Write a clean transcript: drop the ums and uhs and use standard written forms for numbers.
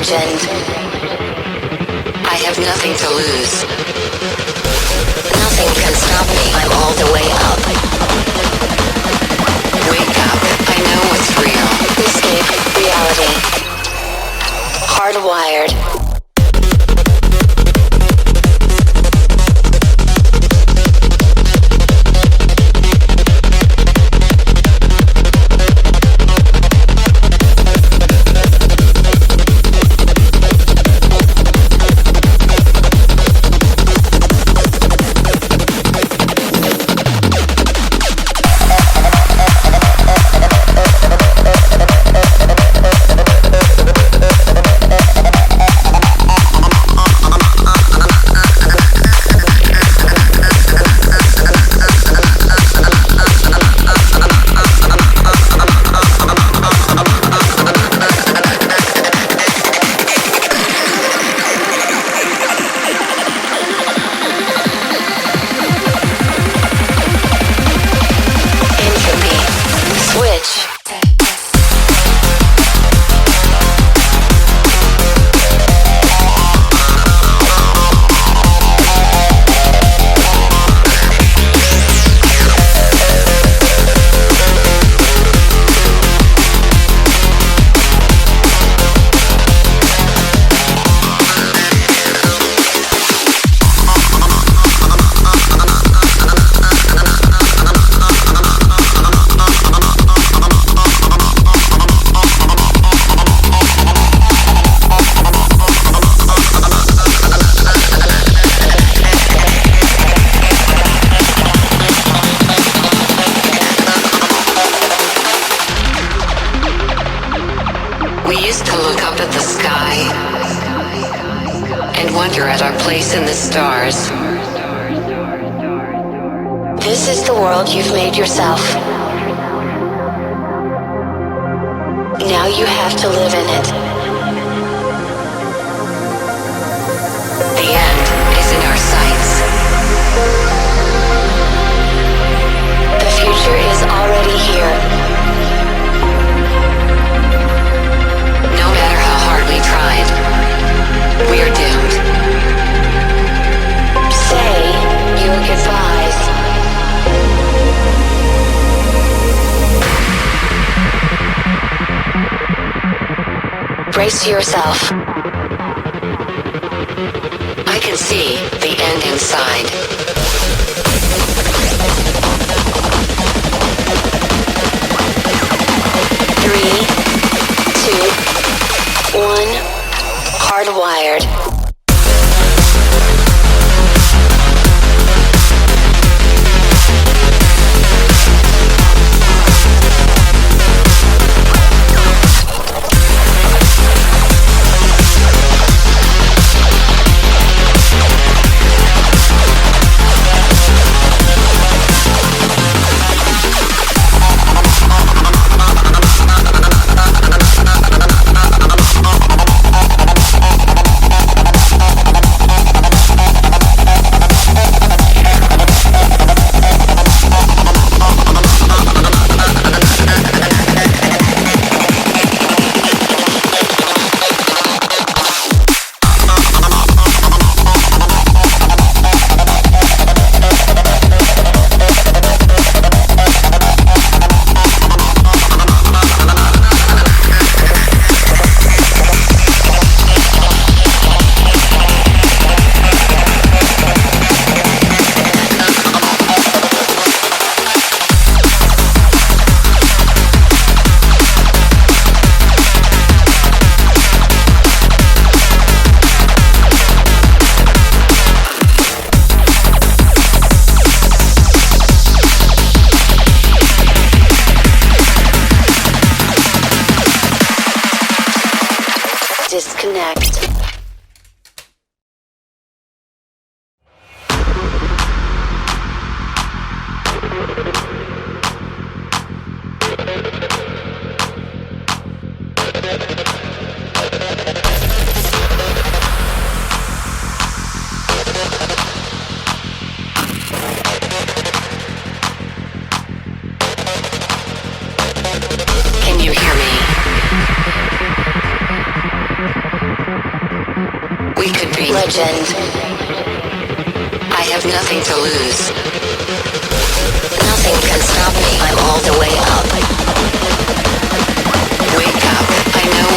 legend. I have nothing to lose. Nothing can stop me. I'm all the way up. Wake up. I know what's real. Escape reality. Hardwired. This is the world you've made yourself. Now you have to live in it. The end is in our sights. The future is already here. No matter how hard we tried, we are doomed. Say your goodbyes. Brace yourself. I can see the end inside. Three, two, one. Hardwired. Disconnect. Can you hear me? sleeping. Legend. I have nothing to lose. Nothing can stop me. I'm all the way up. Wake up. I know